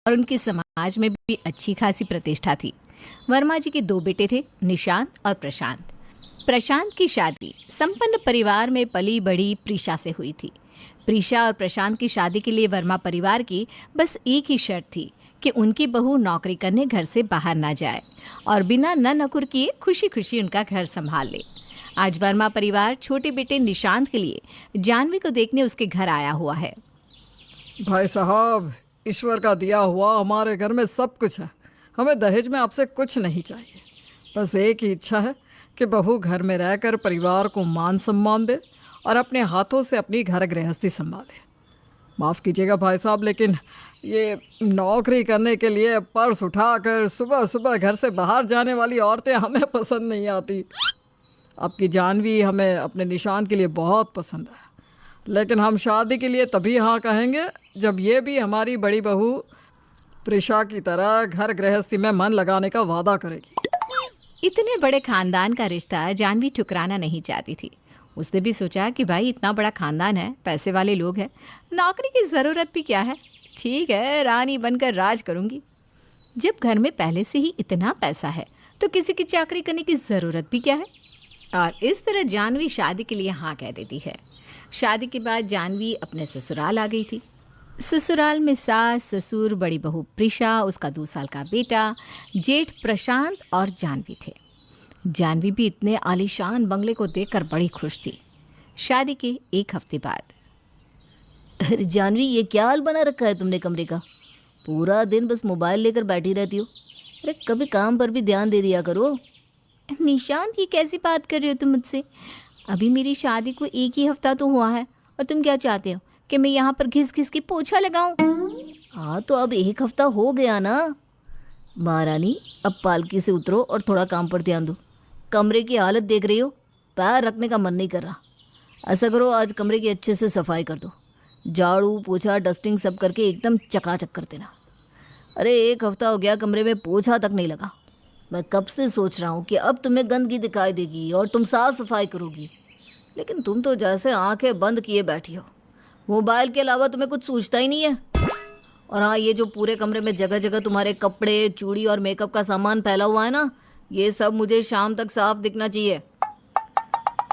और उनके समाज में भी अच्छी खासी प्रतिष्ठा थी। वर्मा जी के दो बेटे थे, निशांत और प्रशांत। प्रशांत की शादी संपन्न परिवार में पली बड़ी प्रीशा से हुई थी। प्रीशा और प्रशांत की शादी के लिए वर्मा परिवार की बस एक ही शर्त थी कि उनकी बहू नौकरी करने घर से बाहर ना जाए और बिना नकुर किए खुशी खुशी उनका घर संभाल ले। आज वर्मा परिवार छोटे बेटे निशांत के लिए जानवी को देखने उसके घर आया हुआ है। भाई साहब, ईश्वर का दिया हुआ हमारे घर में सब कुछ है। हमें दहेज में आपसे कुछ नहीं चाहिए। बस एक ही इच्छा है कि बहू घर में रहकर परिवार को मान सम्मान दे और अपने हाथों से अपनी घर गृहस्थी संभाले। माफ़ कीजिएगा भाई साहब, लेकिन ये नौकरी करने के लिए पर्स उठाकर सुबह सुबह घर से बाहर जाने वाली औरतें हमें पसंद नहीं आती। आपकी जानवी हमें अपने निशान के लिए बहुत पसंद है, लेकिन हम शादी के लिए तभी हाँ कहेंगे जब ये भी हमारी बड़ी बहू प्रीशा की तरह घर गृहस्थी में मन लगाने का वादा करेगी। इतने बड़े खानदान का रिश्ता जानवी ठुकराना नहीं चाहती थी। उसने भी सोचा कि भाई इतना बड़ा खानदान है, पैसे वाले लोग हैं, नौकरी की ज़रूरत भी क्या है, ठीक है रानी बनकर राज करूँगी। जब घर में पहले से ही इतना पैसा है तो किसी की चाकरी करने की ज़रूरत भी क्या है। और इस तरह जानवी शादी के लिए हाँ कह देती है। शादी के बाद जानवी अपने ससुराल आ गई थी। ससुराल में सास, ससुर, बड़ी बहू प्रीशा, उसका 2 साल का बेटा, जेठ प्रशांत और जानवी थे। जानवी भी इतने आलीशान बंगले को देखकर बड़ी खुश थी। शादी के 1 हफ्ते बाद। अरे जानवी, ये क्या हाल बना रखा है तुमने कमरे का? पूरा दिन बस मोबाइल लेकर बैठी रहती हो। अरे कभी काम पर भी ध्यान दे दिया करो। निशांत, ये कैसी बात कर रहे हो तुम मुझसे? अभी मेरी शादी को 1 ही हफ्ता तो हुआ है और तुम क्या चाहते हो कि मैं यहाँ पर घिस घिस के पोछा लगाऊं? हाँ तो अब 1 हफ्ता हो गया ना महारानी, अब पालकी से उतरो और थोड़ा काम पर ध्यान दो। कमरे की हालत देख रही हो, पैर रखने का मन नहीं कर रहा। ऐसा करो, आज कमरे की अच्छे से सफाई कर दो। झाड़ू पोछा डस्टिंग सब करके एकदम चकाचक कर देना। अरे 1 हफ्ता हो गया कमरे में पोछा तक नहीं लगा। मैं कब से सोच रहा हूँ कि अब तुम्हें गंदगी दिखाई देगी और तुम साफ सफाई करोगी, लेकिन तुम तो जैसे आंखें बंद किए बैठी हो। मोबाइल के अलावा तुम्हें कुछ सूझता ही नहीं है। और हाँ, ये जो पूरे कमरे में जगह जगह तुम्हारे कपड़े, चूड़ी और मेकअप का सामान फैला हुआ है ना, ये सब मुझे शाम तक साफ दिखना चाहिए।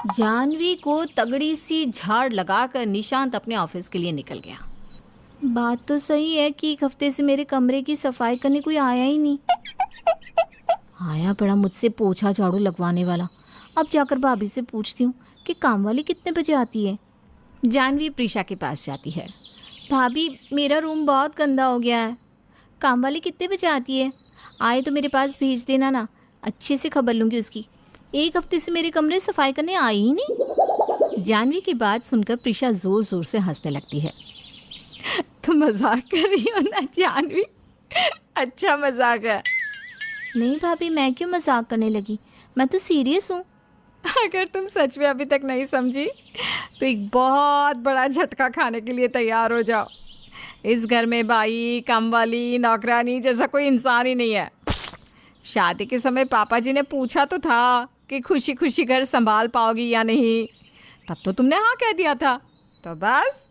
जानवी को तगड़ी सी झाड़ लगाकर निशांत अपने ऑफिस के लिए निकल गया। बात तो सही है कि 1 हफ्ते से मेरे कमरे की सफाई करने कोई आया ही नहीं। आया पड़ा मुझसे पोछा झाड़ू लगवाने वाला। अब जाकर भाभी से पूछती हूँ कि काम वाली कितने बजे आती है। जानवी प्रीशा के पास जाती है। भाभी, मेरा रूम बहुत गंदा हो गया है, काम वाली कितने बजे आती है? आए तो मेरे पास भेज देना ना, अच्छे से खबर लूँगी उसकी। 1 हफ्ते से मेरे कमरे सफाई करने आई ही नहीं। जानवी की बात सुनकर प्रीशा ज़ोर ज़ोर से हंसने लगती है। तुम मजाक कर रही हो ना जानवी? अच्छा मजाक है। नहीं भाभी, मैं क्यों मजाक करने लगी, मैं तो सीरियस हूँ। अगर तुम सच में अभी तक नहीं समझी तो एक बहुत बड़ा झटका खाने के लिए तैयार हो जाओ। इस घर में बाई, कामवाली, नौकरानी जैसा कोई इंसान ही नहीं है। शादी के समय पापा जी ने पूछा तो था कि खुशी खुशी घर संभाल पाओगी या नहीं, तब तो तुमने हाँ कह दिया था। तो बस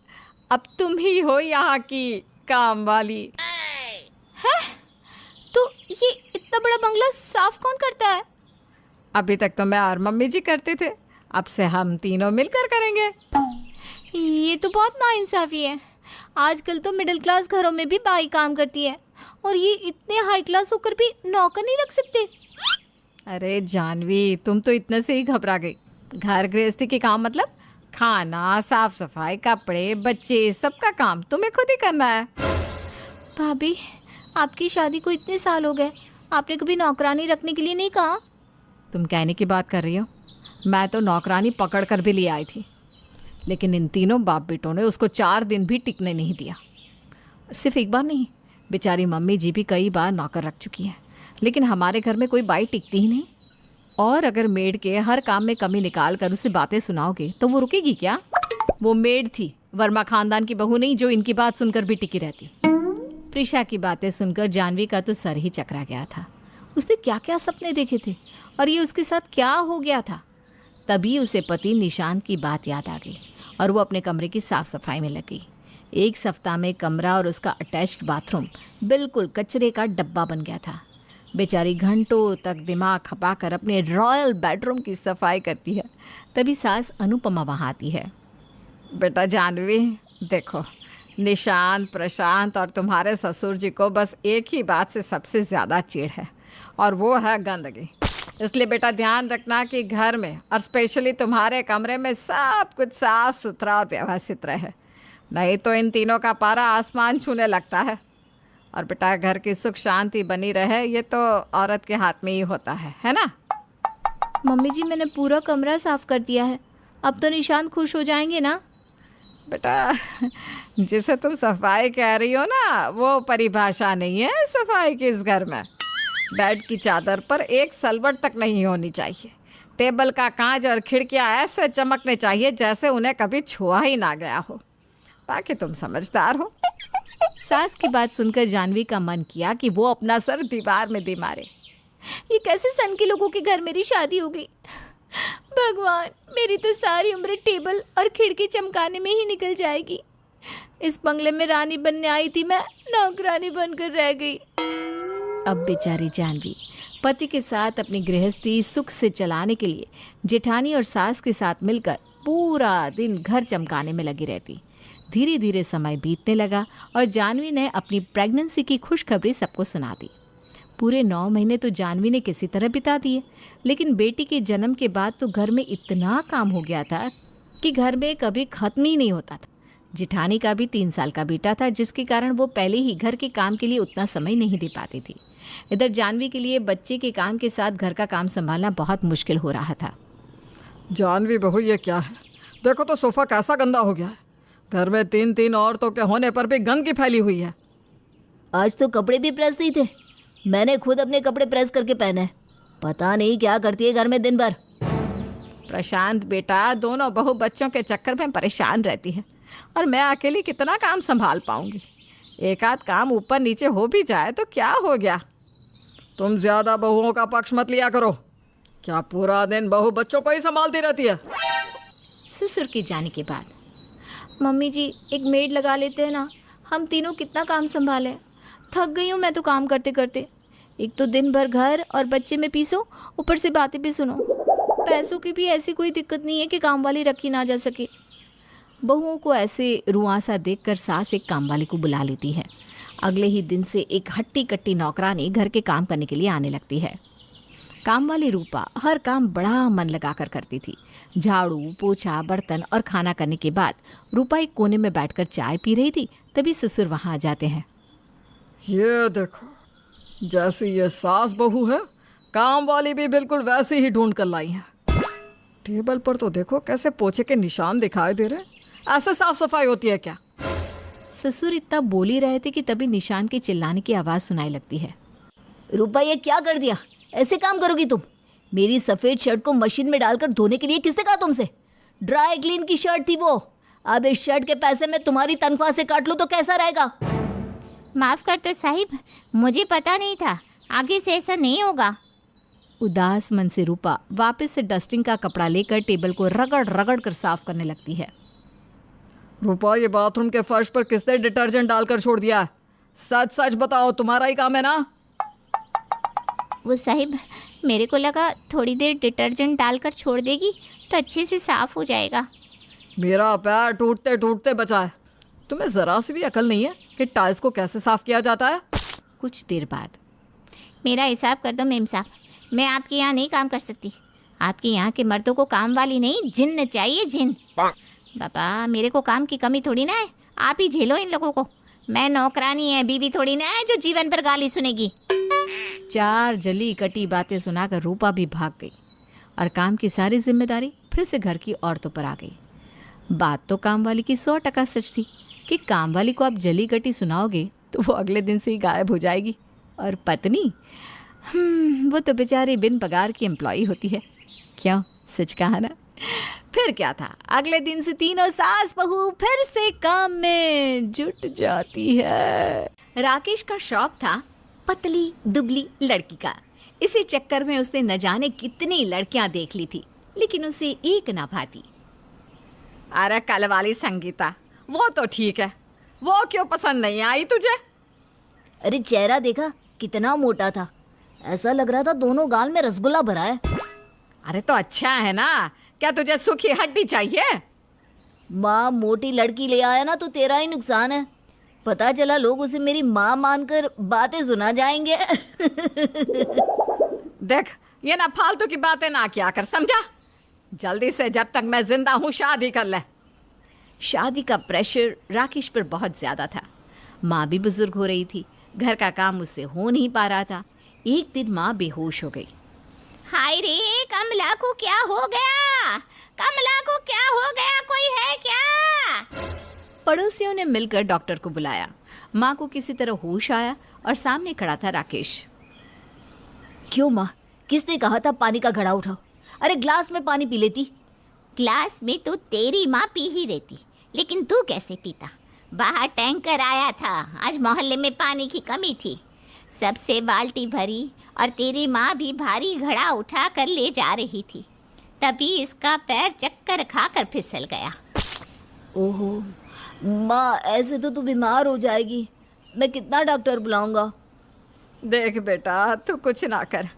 अब तुम ही हो यहाँ की काम वाली। है? तो ये इतना बड़ा बंगला साफ कौन करता है? अभी तक तो मैं और मम्मी जी करते थे, अब से हम तीनों मिलकर करेंगे। ये तो बहुत नाइंसाफ़ी है। आजकल तो मिडिल क्लास घरों में भी बाई काम करती है और ये इतने हाई क्लास होकर भी नौकर नहीं रख सकते। अरे जानवी, तुम तो इतने से ही घबरा गई। घर गृहस्थी के काम मतलब खाना, साफ सफाई, कपड़े, बच्चे, सबका काम तुम्हें खुद ही करना है। भाभी, आपकी शादी को इतने साल हो गए, आपने कभी नौकरानी रखने के लिए नहीं कहा? तुम कहने की बात कर रही हो? मैं तो नौकरानी पकड़ कर भी ले आई थी, लेकिन इन तीनों बाप बेटों ने उसको 4 दिन भी टिकने नहीं दिया। सिर्फ एक बार नहीं, बेचारी मम्मी जी भी कई बार नौकर रख चुकी हैं, लेकिन हमारे घर में कोई बाई टिकती ही नहीं। और अगर मेड के हर काम में कमी निकाल कर उसे बातें सुनाओगे तो वो रुकेगी क्या? वो मेड थी, वर्मा खानदान की बहू नहीं जो इनकी बात सुनकर भी टिकी रहती। प्रीशा की बातें सुनकर जानवी का तो सर ही चकरा गया था। उसने क्या क्या सपने देखे थे और ये उसके साथ क्या हो गया था। तभी उसे पति निशांत की बात याद आ गई और वो अपने कमरे की साफ सफाई में लग गई। एक सप्ताह में कमरा और उसका अटैच्ड बाथरूम बिल्कुल कचरे का डब्बा बन गया था। बेचारी घंटों तक दिमाग खपाकर अपने रॉयल बेडरूम की सफाई करती है। तभी सास अनुपमा वहाँ आती है। बेटा जानवी, देखो, निशांत, प्रशांत और तुम्हारे ससुर जी को बस एक ही बात से सबसे ज़्यादा चिढ़ है, और वो है गंदगी। इसलिए बेटा ध्यान रखना कि घर में और स्पेशली तुम्हारे कमरे में सब कुछ साफ सुथरा और व्यवस्थित रहे, नहीं तो इन तीनों का पारा आसमान छूने लगता है। और बेटा घर की सुख शांति बनी रहे, ये तो औरत के हाथ में ही होता है ना? मम्मी जी, मैंने पूरा कमरा साफ कर दिया है, अब तो निशांत खुश हो जाएंगे ना? बेटा, जिसे तुम सफाई कह रही हो ना, वो परिभाषा नहीं है सफाई की इस घर में। बेड की चादर पर एक सलवट तक नहीं होनी चाहिए। टेबल का कांच और खिड़कियां ऐसे चमकने चाहिए जैसे उन्हें कभी छुआ ही ना गया हो। बाकी तुम समझदार हो। सास की बात सुनकर जानवी का मन किया कि वो अपना सर दीवार में दे मारे। ये कैसे सन के लोगों के घर मेरी शादी हो गई? भगवान, मेरी तो सारी उम्र टेबल और खिड़की चमकाने में ही निकल जाएगी। इस बंगले में रानी बनने आई थी, मैं नौकरानी बनकर रह गई। अब बेचारी जानवी पति के साथ अपनी गृहस्थी सुख से चलाने के लिए जेठानी और सास के साथ मिलकर पूरा दिन घर चमकाने में लगी रहती। धीरे धीरे समय बीतने लगा और जानवी ने अपनी प्रेगनेंसी की खुशखबरी सबको सुना दी। पूरे 9 महीने तो जानवी ने किसी तरह बिता दिए, लेकिन बेटी के जन्म के बाद तो घर में इतना काम हो गया था कि घर में कभी खत्म ही नहीं होता था। जेठानी का भी 3 साल का बेटा था, जिसके कारण वो पहले ही घर के काम के लिए उतना समय नहीं दे पाती थी। इधर जानवी के लिए बच्चे के काम के साथ घर का काम संभालना बहुत मुश्किल हो रहा था। जानवी बहू, ये क्या है? देखो तो सोफ़ा कैसा गंदा हो गया है। घर में 3 औरतों के होने पर भी गंदगी फैली हुई है। आज तो कपड़े भी प्रेस नहीं थे, मैंने खुद अपने कपड़े प्रेस करके पहने। पता नहीं क्या करती है घर में दिन भर। प्रशांत बेटा, दोनों बहू बच्चों के चक्कर में परेशान रहती है, और मैं अकेली कितना काम संभाल पाऊंगी? एक आध काम ऊपर नीचे हो भी जाए तो क्या हो गया? तुम ज़्यादा बहुओं का पक्ष मत लिया करो। क्या पूरा दिन बहू बच्चों को ही संभालती रहती है? ससुर के जाने के बाद, मम्मी जी एक मेड लगा लेते हैं ना, हम तीनों कितना काम संभालें। थक गई हूँ मैं तो काम करते करते। एक तो दिन भर घर और बच्चे में पीसो, ऊपर से बातें भी सुनो। पैसों की भी ऐसी कोई दिक्कत नहीं है कि काम वाली रखी ना जा सके। बहुओं को ऐसे रुआंसा देखकर सास एक काम वाली को बुला लेती है। अगले ही दिन से एक हट्टी कट्टी नौकरानी घर के काम करने के लिए आने लगती है। काम वाली रूपा हर काम बड़ा मन लगाकर करती थी। झाड़ू, पोछा, बर्तन और खाना करने के बाद रूपा एक कोने में बैठकर चाय पी रही थी, तभी ससुर वहाँ आ जाते हैं। ये देखो, जैसी ये सास बहू है, काम वाली भी बिल्कुल वैसी ही ढूंढ कर लाई है। टेबल पर तो देखो कैसे पोछे के निशान दिखाई दे रहे हैं। ऐसे साफ सफाई होती है क्या? ससुर इतना बोल ही रहे थे कि तभी निशान के चिल्लाने की आवाज़ सुनाई लगती है। रूपा, ये क्या कर दिया? ऐसे काम करोगी तुम? मेरी सफ़ेद शर्ट को मशीन में डालकर धोने के लिए किसने कहा तुमसे? ड्राई क्लीन की शर्ट थी वो। अब इस शर्ट के पैसे मैं तुम्हारी तनख्वाह से काट लूँ तो कैसा रहेगा? माफ़ कर दो साहिब, मुझे पता नहीं था, आगे से ऐसा नहीं होगा। उदास मन से रूपा वापस से डस्टिंग का कपड़ा लेकर टेबल को रगड़ रगड़ कर साफ करने लगती है। रूपा, ये बाथरूम के फर्श पर किसने डिटर्जेंट डालकर छोड़ दिया है? सच सच बताओ, तुम्हारा ही काम है ना? वो साहिब, मेरे को लगा थोड़ी देर डिटर्जेंट डालकर छोड़ देगी तो अच्छे से साफ़ हो जाएगा। मेरा पैर टूटते टूटते बचा है। तुम्हें ज़रा सी भी अकल नहीं है कि टाइल्स को कैसे साफ किया जाता है? कुछ देर बाद, मेरा हिसाब कर दो मेम साहब, मैं आपके यहाँ नहीं काम कर सकती। आपके यहाँ के मर्दों को काम वाली नहीं, जिन्न चाहिए, जिन्न। बाबा, मेरे को काम की कमी थोड़ी ना है, आप ही झेलो इन लोगों को। मैं नौकरानी है, बीवी थोड़ी ना है जो जीवन पर गाली सुनेगी। 4 जली कटी बातें सुनाकर रूपा भी भाग गई और काम की सारी जिम्मेदारी फिर से घर की औरतों पर आ गई। बात तो काम वाली की 100% सच थी कि काम वाली को आप जली कटी सुनाओगे तो वो अगले दिन से ही गायब हो जाएगी। और पत्नी, वो तो बेचारी बिन पगार की एम्प्लॉई होती है। क्यों, सच कहा ना? फिर क्या था, अगले दिन से तीनों सास बहू फिर से काम में जुट जाती है। राकेश का शौक था पतली दुबली लड़की का। इसी चक्कर में उसने न जाने कितनी लड़कियां देख ली थी, लेकिन उसे एक ना भाती। अरे कल वाली संगीता, वो तो ठीक है, वो क्यों पसंद नहीं आई तुझे? अरे चेहरा देखा, कितना मोटा था। ऐसा लग रहा था दोनों गाल में रसगुल्ला भरा है। अरे तो अच्छा है ना, क्या तुझे सूखी हड्डी चाहिए? माँ मोटी लड़की ले आया ना तो तेरा ही नुकसान है। पता चला लोग उसे मेरी माँ मानकर बातें सुना जाएंगे। देख, ये ना फालतू की बातें ना किया कर, समझा? जल्दी से जब तक मैं जिंदा हूँ शादी कर ले। शादी का प्रेशर राकेश पर बहुत ज़्यादा था। माँ भी बुजुर्ग हो रही थी, घर का काम उससे हो नहीं पा रहा था। एक दिन माँ बेहोश हो गई। हाय रे, कमला को क्या हो गया? कमला को क्या हो गया? कोई है क्या? पड़ोसियों ने मिलकर डॉक्टर को बुलाया। माँ को किसी तरह होश आया और सामने खड़ा था राकेश। क्यों माँ, किसने कहा था पानी का घड़ा उठाओ? अरे ग्लास में पानी पी लेती। क्लास में तो तेरी माँ पी ही रहती, लेकिन तू कैसे पीता? बाहर टैंकर आया था, आज मोहल्ले में पानी की कमी थी, सबसे बाल्टी भरी और तेरी माँ भी भारी घड़ा उठा कर ले जा रही थी, तभी इसका पैर चक्कर खाकर फिसल गया। ओहो माँ, ऐसे तो तू बीमार हो जाएगी। मैं कितना डॉक्टर बुलाऊंगा? देख बेटा, तू कुछ ना कर,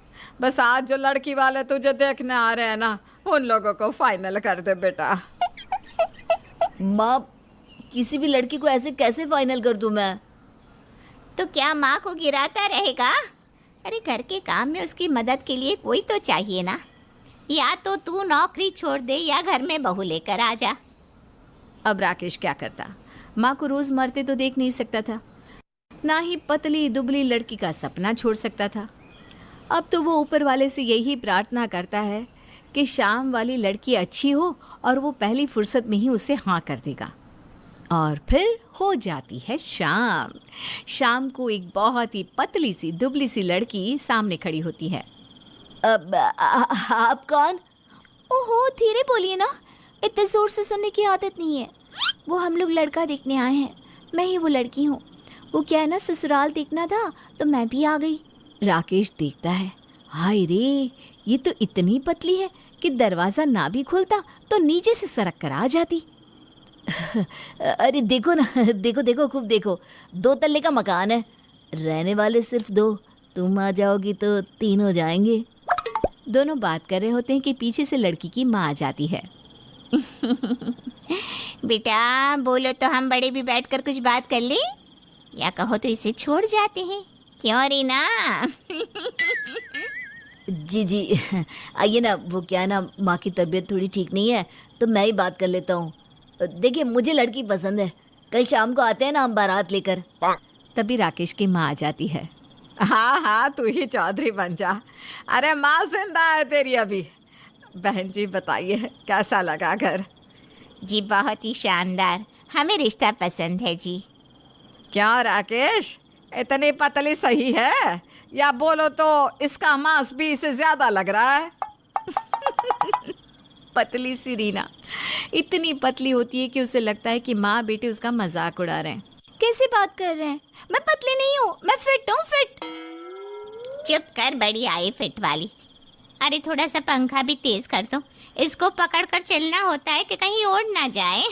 बस आज जो लड़की वाले तुझे देखने आ रहे हैं ना, उन लोगों को फाइनल कर दे बेटा। माँ, किसी भी लड़की को ऐसे कैसे फाइनल कर दूं मैं? तो क्या माँ को गिराता रहेगा? अरे घर के काम में उसकी मदद के लिए कोई तो चाहिए ना। या तो तू नौकरी छोड़ दे या घर में बहू लेकर आ जा। अब राकेश क्या करता? माँ को रोज मरते तो देख नहीं सकता था, ना ही पतली दुबली लड़की का सपना छोड़ सकता था। अब तो वो ऊपर वाले से यही प्रार्थना करता है कि शाम वाली लड़की अच्छी हो और वो पहली फुर्सत में ही उसे हाँ कर देगा। और फिर हो जाती है शाम। शाम को एक बहुत ही पतली सी दुबली सी लड़की सामने खड़ी होती है। अब आप कौन? ओहो, धीरे बोलिए ना, इतने जोर से सुनने की आदत नहीं है। वो हम लोग लड़का देखने आए हैं, मैं ही वो लड़की हूँ। वो क्या है ना, ससुराल देखना था तो मैं भी आ गई। राकेश देखता है, हाय रे, ये तो इतनी पतली है कि दरवाज़ा ना भी खुलता तो नीचे से सरक कर आ जाती। अरे देखो ना, देखो देखो, खूब देखो, 2 तल्ले का मकान है, रहने वाले सिर्फ 2, तुम आ जाओगी तो 3 हो जाएंगे। दोनों बात कर रहे होते हैं कि पीछे से लड़की की माँ आ जाती है। बेटा बोलो तो हम बड़े भी बैठकर कुछ बात कर ले, या कहो तो इसे छोड़ जाते हैं। क्यों रीना? जी जी, आइए ना। वो क्या है ना, माँ की तबीयत थोड़ी ठीक नहीं है तो मैं ही बात कर लेता हूँ। देखिए, मुझे लड़की पसंद है, कल शाम को आते हैं ना हम बारात लेकर। तभी राकेश की माँ आ जाती है। हाँ हाँ, तू ही चौधरी बन जा। अरे माँ जिंदा है तेरी अभी। बहन जी बताइए, कैसा लगा घर? जी बहुत ही शानदार, हमें रिश्ता पसंद है जी। क्या राकेश, इतनी पतली सही है, या बोलो तो इसका मांस भी इसे ज्यादा लग रहा है? पतली सी रीना इतनी पतली होती है कि उसे लगता है कि माँ बेटे उसका मजाक उड़ा रहे हैं। कैसे बात कर रहे हैं? मैं पतली नहीं हूँ, मैं फिट हूँ, फिट। चुप कर बड़ी आई फिट वाली। अरे थोड़ा सा पंखा भी तेज कर दो, इसको पकड़कर चलना होता है कि कहीं उड़ ना जाए।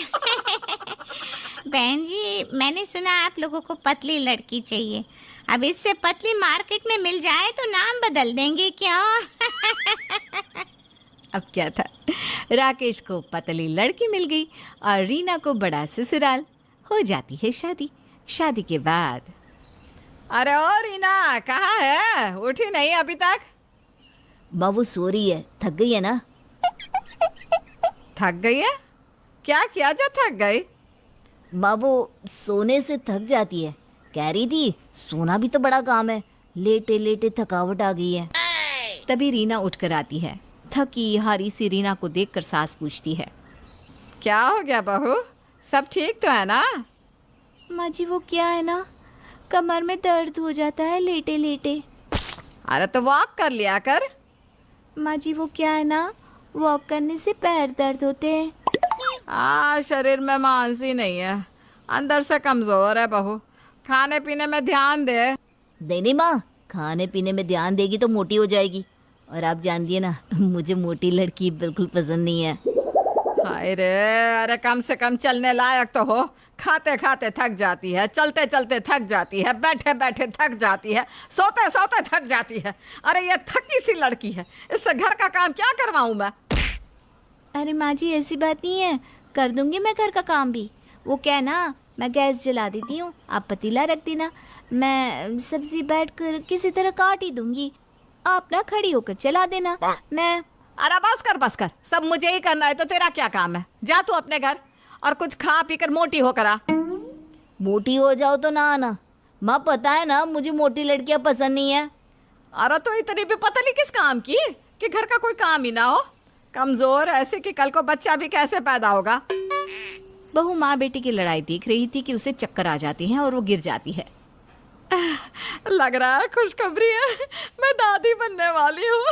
बहन जी, मैंने सुना आप लोगों को पतली लड़की चाहिए। अब इससे पतली मार्केट में मिल जाए तो नाम बदल देंगे क्या? अब क्या था, राकेश को पतली लड़की मिल गई और रीना को बड़ा ससुराल। हो जाती है शादी। शादी के बाद अरे ओ रीना, कहाँ है? उठी नहीं अभी तक? माँ वो सो रही है, थक गई है ना। थक गई है? क्या किया जो थक गई? माँ वो सोने से थक जाती है, कह रही थी सोना भी तो बड़ा काम है, लेटे लेटे थकावट आ गई है। तभी रीना उठकर आती है। थकी हारी सी रीना को देखकर सास पूछती है, क्या हो गया बहू, सब ठीक तो है ना? माँ जी वो क्या है ना, कमर में दर्द हो जाता है लेटे लेटे। अरे तो वॉक कर लिया कर। माँ जी वो क्या है ना, वॉक करने से पैर दर्द होते हैं। शरीर में मांस ही नहीं है, अंदर से कमजोर है बहू, खाने पीने में ध्यान दे। नहीं माँ, खाने पीने में ध्यान देगी तो मोटी हो जाएगी, और आप जानती है ना मुझे मोटी लड़की बिल्कुल पसंद नहीं है। हाय रे, अरे कम से कम चलने लायक तो हो। खाते खाते थक जाती है, चलते चलते थक जाती है, बैठे बैठे थक जाती है, सोते सोते थक जाती है। अरे ये थकी सी लड़की है, इससे घर का काम क्या करवाऊं मैं? अरे माँ जी ऐसी बात नहीं है, कर दूंगी मैं घर का काम भी। वो क्या है ना, मैं गैस जला देती हूँ, आप पतीला रख देना, मैं सब्जी बैठ कर किसी तरह काट ही दूंगी, आप ना खड़ी होकर चला देना। मैं अरे बस कर, सब मुझे ही करना है तो तेरा क्या काम है? जा तू अपने घर और कुछ खा पी कर मोटी होकर आ। मोटी हो जाओ तो ना आना माँ, पता है ना मुझे मोटी लड़कियां पसंद नहीं है। अरे तो इतनी भी पतली किस काम की कि घर का कोई काम ही ना हो? कमजोर ऐसे कि कल को बच्चा भी कैसे पैदा होगा? बहू माँ बेटी की लड़ाई देख रही थी कि उसे चक्कर आ जाती हैं और वो गिर जाती है। लग रहा है खुशखबरी है, मैं दादी बनने वाली हूँ।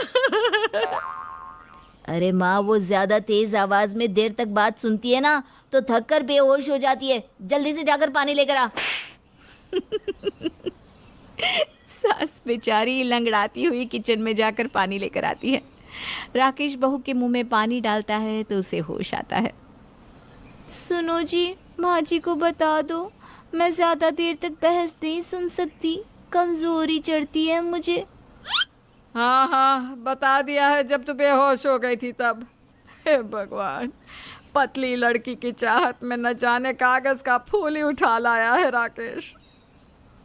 अरे माँ, वो ज्यादा तेज आवाज में देर तक बात सुनती है ना तो थक कर बेहोश हो जाती है। जल्दी से जाकर पानी लेकर आ। सास बेचारी लंगड़ाती हुई किचन में जाकर पानी लेकर आती है। राकेश बहू के मुंह में पानी डालता है तो उसे होश आता है। सुनो जी, माँ जी को बता दो, मैं ज़्यादा देर तक बहस नहीं सुन सकती, कमज़ोरी चढ़ती है मुझे। हाँ हाँ, बता दिया है जब तू बेहोश हो गई थी तब। हे भगवान, पतली लड़की की चाहत में न जाने कागज का फूल ही उठा लाया है राकेश।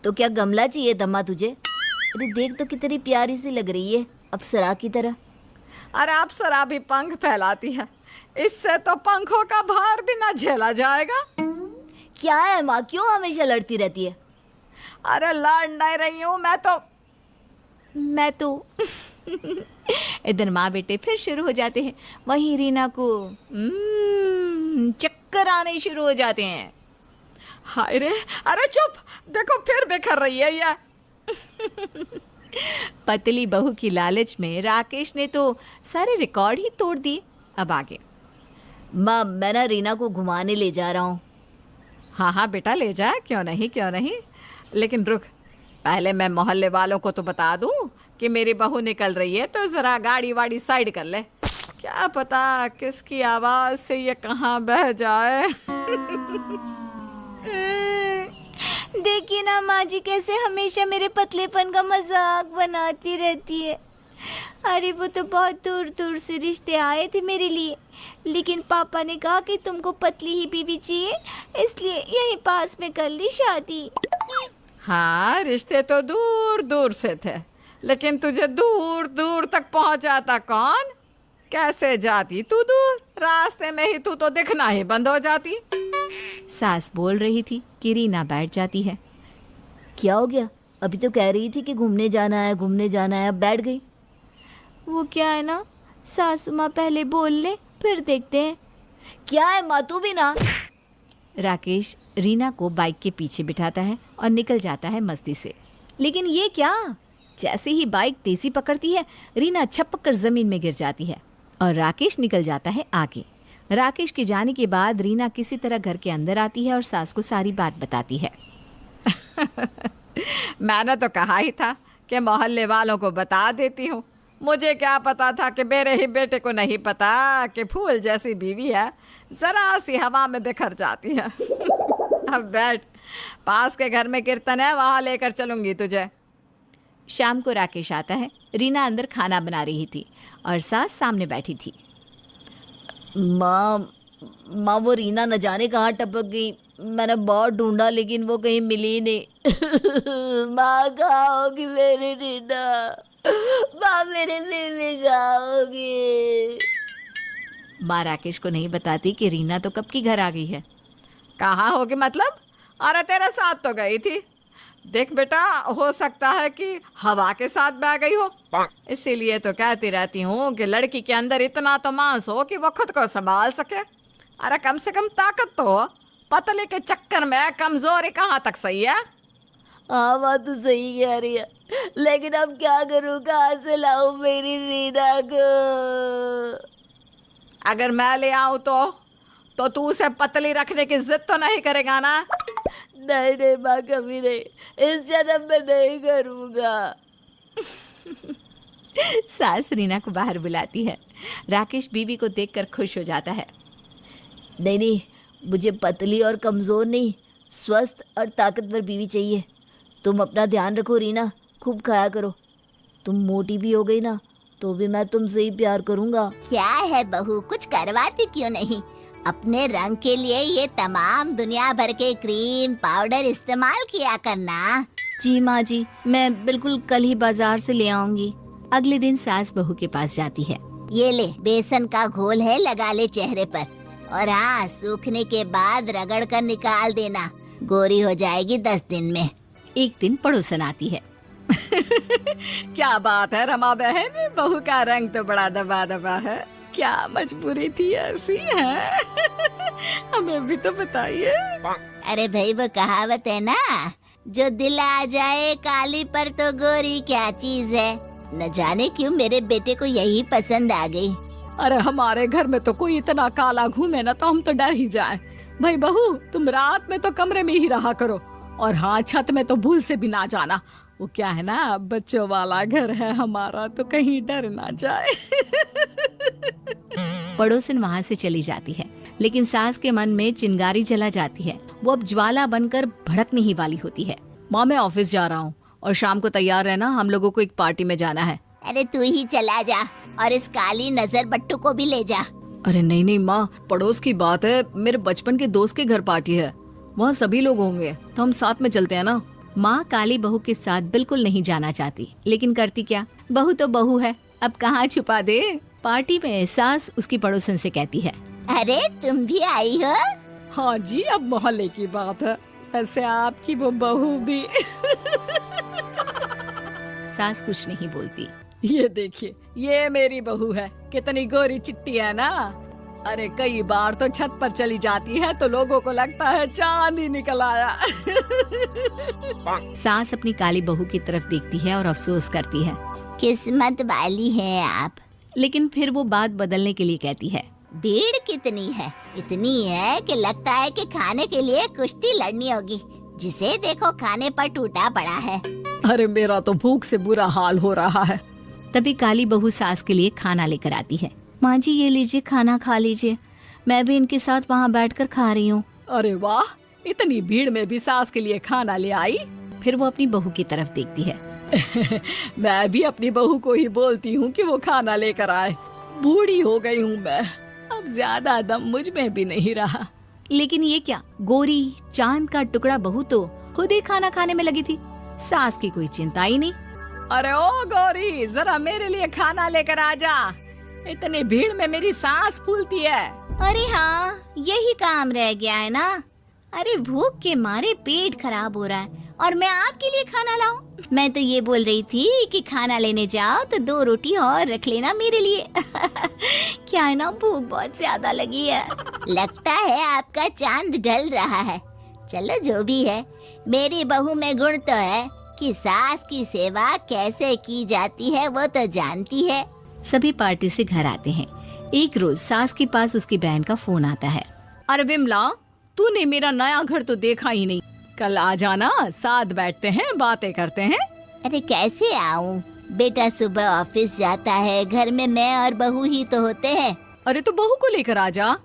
तो क्या गमला चाहिए दम्मा तुझे? अरे देख तो कितनी प्यारी सी लग रही है, अप्सरा की तरह। अरे अप्सरा भी पंख फैलाती है, इससे तो पंखों का भार भी ना झेला जाएगा। क्या है माँ, क्यों हमेशा लड़ती रहती है? अरे लड़ नहीं रही हूँ मैं तो इधर माँ बेटे फिर शुरू हो जाते हैं। वहीं रीना को चक्कर आने शुरू हो जाते हैं। हाय रे, अरे चुप, देखो फिर बिखर रही है ये। पतली बहू की लालच में राकेश ने तो सारे रिकॉर्ड ही तोड़ दिए। अब आगे। माँ, मैं ना रीना को घुमाने ले जा रहा हूँ। हाँ हाँ बेटा, ले जा, क्यों नहीं। लेकिन रुक, पहले मैं मोहल्ले वालों को तो बता दूं कि मेरी बहू निकल रही है, तो जरा गाड़ी वाड़ी साइड कर ले। क्या पता किसकी आवाज से ये कहाँ बह जाए। देखिए ना माँ जी कैसे हमेशा मेरे पतलेपन का मजाक बनाती रहती है। अरे वो तो बहुत दूर दूर से रिश्ते आए थे मेरे लिए, लेकिन पापा ने कहा कि तुमको पतली ही बीवी चाहिए, इसलिए यहीं पास में कर ली शादी। हाँ, रिश्ते तो दूर दूर से थे, लेकिन तुझे दूर दूर तक पहुंचाता कौन? कैसे जाती तू दूर? रास्ते में ही तू तो दिखना ही बंद हो जाती। सास बोल रही थी कि रीना बैठ जाती है। क्या हो गया? अभी तो कह रही थी कि घूमने जाना है, अब बैठ गई। वो क्या है ना, सासू माँ पहले बोल ले फिर देखते हैं। क्या है माँ, तू भी ना। राकेश रीना को बाइक के पीछे बिठाता है और निकल जाता है मस्ती से। लेकिन ये क्या, जैसे ही बाइक तेजी पकड़ती है रीना छपक कर जमीन में गिर जाती है और राकेश निकल जाता है आगे। राकेश के जाने के बाद रीना किसी तरह घर के अंदर आती है और सास को सारी बात बताती है। मैंने तो कहा ही था कि मोहल्ले वालों को बता देती हूँ। मुझे क्या पता था कि मेरे ही बेटे को नहीं पता कि फूल जैसी बीवी है, जरा सी हवा में बिखर जाती है। अब बैठ, पास के घर में कीर्तन है, वहाँ लेकर चलूंगी तुझे। शाम को राकेश आता है। रीना अंदर खाना बना रही थी और सास सामने बैठी थी। माँ, वो रीना न जाने कहाँ टपक गई। मैंने बहुत ढूंढा लेकिन वो कहीं मिली नहीं। माँ, कहाँ होगी मेरी रीना? माँ, मेरे बेबी कहाँ होगी? माँ राकेश को नहीं बताती कि रीना तो कब की घर आ गई है। कहाँ होगी मतलब? अरे तेरे साथ तो गई थी। देख बेटा, हो सकता है कि हवा के साथ बह गई हो, इसीलिए तो कहती रहती हूँ कि लड़की के अंदर इतना तो मांस हो कि वो खुद को संभाल सके। अरे कम से कम ताकत तो हो, पतले के चक्कर में कमजोरी कहाँ तक सही है? हाँ, बात तो सही कह रही है, लेकिन अब क्या करूँ, कहाँ से लाऊं मेरी रीना को? अगर मैं ले आऊँ तो तू उसे पतली रखने की जिद तो नहीं करेगा ना? नहीं माँ, कभी नहीं, इस जन्म में नहीं करूँगा। सास रीना को बाहर बुलाती है। राकेश बीवी को देखकर खुश हो जाता है। नहीं नहीं, मुझे पतली और कमज़ोर नहीं, स्वस्थ और ताकतवर बीवी चाहिए। तुम अपना ध्यान रखो रीना, खूब खाया करो। तुम मोटी भी हो गई ना तो भी मैं तुमसे ही प्यार करूँगा। क्या है बहू, कुछ करवाती क्यों नहीं? अपने रंग के लिए ये तमाम दुनिया भर के क्रीम पाउडर इस्तेमाल किया करना। जी माँ जी, मैं बिल्कुल कल ही बाजार से ले आऊंगी। अगले दिन सास बहू के पास जाती है। ये ले, बेसन का घोल है, लगा ले चेहरे पर, और हाँ, सूखने के बाद रगड़ कर निकाल देना, गोरी हो जाएगी 10 दिन में। एक दिन पड़ोसन आती है। क्या बात है रमा बहन, बहू का रंग तो बड़ा दबा दबा है। क्या मजबूरी थी ऐसी है? हमें भी तो बताइए। अरे भाई, वो कहावत है ना, जो दिल आ जाए काली पर तो गोरी क्या चीज है। न जाने क्यों मेरे बेटे को यही पसंद आ गई। अरे हमारे घर में तो कोई इतना काला घूमे ना तो हम तो डर ही जाए। भाई बहू, तुम रात में तो कमरे में ही रहा करो, और हाँ, छत में तो भूल से भी ना जाना। वो क्या है ना, बच्चों वाला घर है हमारा, तो कहीं डर ना जाए। पड़ोसन वहाँ से चली जाती है, लेकिन सास के मन में चिंगारी जला जाती है। वो अब ज्वाला बनकर भड़कने ही वाली होती है। माँ, मैं ऑफिस जा रहा हूँ और शाम को तैयार रहना, हम लोगों को एक पार्टी में जाना है। अरे तू ही चला जा, और इस काली नजर बट्टू को भी ले जा। अरे नहीं नहीं माँ, पड़ोस की बात है, मेरे बचपन के दोस्त के घर पार्टी है, वहाँ सभी लोग होंगे, तो हम साथ में चलते हैं ना। माँ काली बहू के साथ बिल्कुल नहीं जाना चाहती, लेकिन करती क्या, बहू तो बहू है, अब कहाँ छुपा दे। पार्टी में सास उसकी पड़ोसन से कहती है, अरे तुम भी आई हो? हाँ जी, अब मोहल्ले की बात है, वैसे आपकी वो बहू भी। सास कुछ नहीं बोलती। ये देखिए, ये मेरी बहू है, कितनी गोरी चिट्टी है ना। अरे कई बार तो छत पर चली जाती है तो लोगों को लगता है चांद ही निकल आया। सास अपनी काली बहू की तरफ देखती है और अफसोस करती है, किस्मत वाली हैं आप। लेकिन फिर वो बात बदलने के लिए कहती है, भीड़ कितनी है? इतनी है कि लगता है कि खाने के लिए कुश्ती लड़नी होगी। जिसे देखो खाने पर टूटा पड़ा है। अरे मेरा तो भूख से बुरा हाल हो रहा है। तभी काली बहू सास के लिए खाना लेकर आती है। माँ जी, ये लीजिए, खाना खा लीजिए, मैं भी इनके साथ वहाँ बैठकर खा रही हूँ। अरे वाह, इतनी भीड़ में भी सास के लिए खाना ले आई। फिर वो अपनी बहू की तरफ देखती है। मैं भी अपनी बहू को ही बोलती हूँ कि वो खाना लेकर आए। बूढ़ी हो गई हूँ मैं, अब ज्यादा दम मुझ में भी नहीं रहा। लेकिन ये क्या, गोरी चांद का टुकड़ा बहू तो खुद ही खाना खाने में लगी थी, सास की कोई चिंता ही नहीं। अरे ओ गौरी, जरा मेरे लिए खाना लेकर आ जा, इतनी भीड़ में मेरी सांस फूलती है। अरे हाँ, यही काम रह गया है ना। अरे भूख के मारे पेट खराब हो रहा है और मैं आपके लिए खाना लाऊं? मैं तो ये बोल रही थी कि खाना लेने जाओ तो 2 रोटी और रख लेना मेरे लिए। क्या है ना, भूख बहुत ज्यादा लगी है। लगता है आपका चांद ढल रहा है। चलो जो भी है, मेरी बहू में गुण तो है कि सास की सेवा कैसे की जाती है वो तो जानती है। सभी पार्टी से घर आते हैं। एक रोज सास के पास उसकी बहन का फोन आता है। अरे विमला, तूने मेरा नया घर तो देखा ही नहीं, कल आ जाना, साथ बैठते हैं, बातें करते हैं। अरे कैसे आऊं? बेटा सुबह ऑफिस जाता है, घर में मैं और बहू ही तो होते हैं। अरे तो बहू को लेकर आ जा।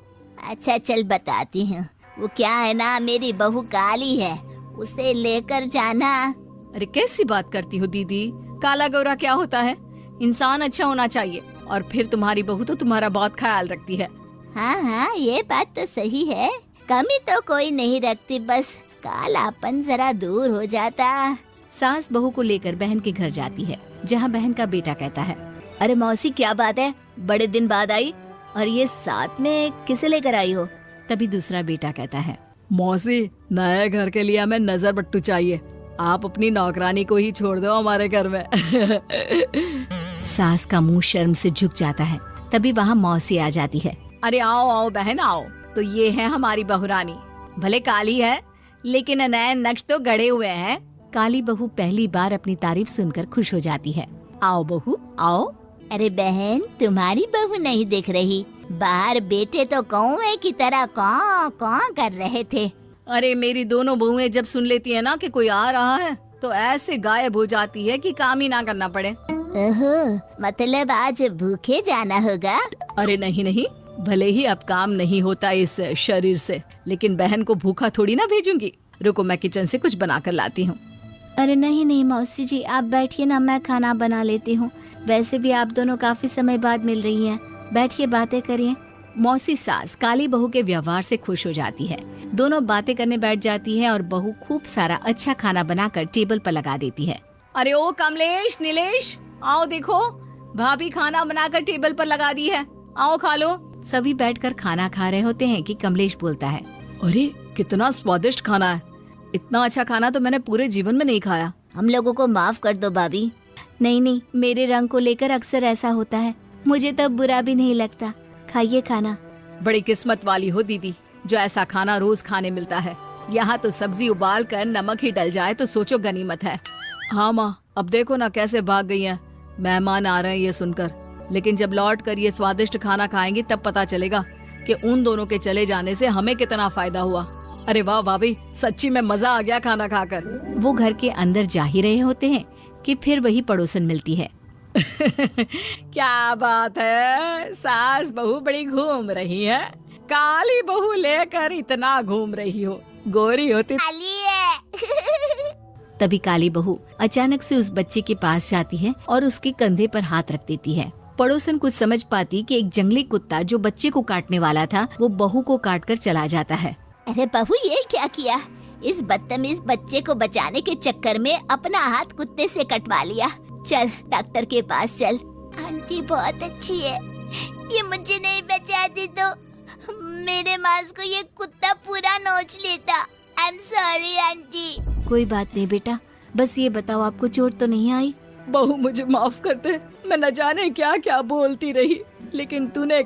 अच्छा चल बताती हूँ। वो क्या है ना, मेरी बहू काली है, उसे लेकर जाना। अरे कैसी बात करती हो दीदी, काला गोरा क्या होता है? इंसान अच्छा होना चाहिए, और फिर तुम्हारी बहू तो तुम्हारा बहुत ख्याल रखती है। हाँ हाँ, ये बात तो सही है, कमी तो कोई नहीं रखती, बस कालापन जरा दूर हो जाता। सास बहू को लेकर बहन के घर जाती है, जहाँ बहन का बेटा कहता है, अरे मौसी, क्या बात है, बड़े दिन बाद आई, और ये साथ में किसे लेकर आई हो? तभी दूसरा बेटा कहता है, मौसी, नए घर के लिए हमें नजर बट्टू चाहिए, आप अपनी नौकरानी को ही छोड़ दो हमारे घर में। सास का मुंह शर्म से झुक जाता है। तभी वहाँ मौसी आ जाती है। अरे आओ आओ बहन आओ, तो ये है हमारी बहुरानी, भले काली है लेकिन नए नक्श तो गड़े हुए हैं। काली बहू पहली बार अपनी तारीफ सुनकर खुश हो जाती है। आओ बहू आओ। अरे बहन, तुम्हारी बहू नहीं दिख रही, बाहर बेटे तो कौवे की तरह कौं कौं कर रहे थे। अरे मेरी दोनों बहुएं जब सुन लेती है ना कि कोई आ रहा है तो ऐसे गायब हो जाती है कि काम ही ना करना पड़े। ओहो, मतलब आज भूखे जाना होगा? अरे नहीं नहीं, भले ही अब काम नहीं होता इस शरीर से, लेकिन बहन को भूखा थोड़ी ना भेजूंगी। रुको, मैं किचन से कुछ बना कर लाती हूँ। अरे नहीं नहीं मौसी जी, आप बैठिए ना, मैं खाना बना लेती हूँ। वैसे भी आप दोनों काफी समय बाद मिल रही हैं, बैठिए बातें करिए। मौसी सास काली बहू के व्यवहार से खुश हो जाती है। दोनों बातें करने बैठ जाती है और बहू खूब सारा अच्छा खाना बनाकर टेबल पर लगा देती है। अरे ओ कमलेश, नीलेश, आओ देखो, भाभी खाना बनाकर टेबल पर लगा दी है, आओ खा लो। सभी बैठकर खाना खा रहे होते हैं कि कमलेश बोलता है, अरे कितना स्वादिष्ट खाना है, इतना अच्छा खाना तो मैंने पूरे जीवन में नहीं खाया। हम लोगों को माफ कर दो भाभी। नहीं नहीं, मेरे रंग को लेकर अक्सर ऐसा होता है, मुझे तब बुरा भी नहीं लगता। खाइए खाना। बड़ी किस्मत वाली हो दीदी, जो ऐसा खाना रोज खाने मिलता है। यहाँ तो सब्जी उबाल कर नमक ही डल जाए तो सोचो गनीमत है। हाँ माँ, अब देखो ना कैसे भाग गई हैं। मेहमान आ रहे हैं ये सुनकर, लेकिन जब लौट कर ये स्वादिष्ट खाना खाएंगे तब पता चलेगा कि उन दोनों के चले जाने से हमें कितना फायदा हुआ। अरे वाह भाभी, सच्ची में मजा आ गया खाना खाकर। वो घर के अंदर जा ही रहे होते हैं कि फिर वही पड़ोसन मिलती है। क्या बात है, सास बहू बड़ी घूम रही है, काली बहू लेकर इतना घूम रही हो, गोरी होती। तभी काली बहू अचानक से उस बच्चे के पास जाती है और उसके कंधे पर हाथ रख देती है। पड़ोसन कुछ समझ पाती कि एक जंगली कुत्ता जो बच्चे को काटने वाला था वो बहू को काट कर चला जाता है। अरे बहू, ये क्या किया? इस बदतमीज बच्चे को बचाने के चक्कर में अपना हाथ कुत्ते से कटवा लिया। चल डॉक्टर के पास चल। आंटी बहुत अच्छी है, ये मुझे नहीं बचाती तो मेरे मांस को ये कुत्ता पूरा नोच लेता। I am sorry aunty. कोई बात नहीं बेटा, बस ये बताओ आपको चोट तो नहीं आई? बहू मुझे माफ कर दे, मैं न जाने क्या क्या बोलती रही, लेकिन तूने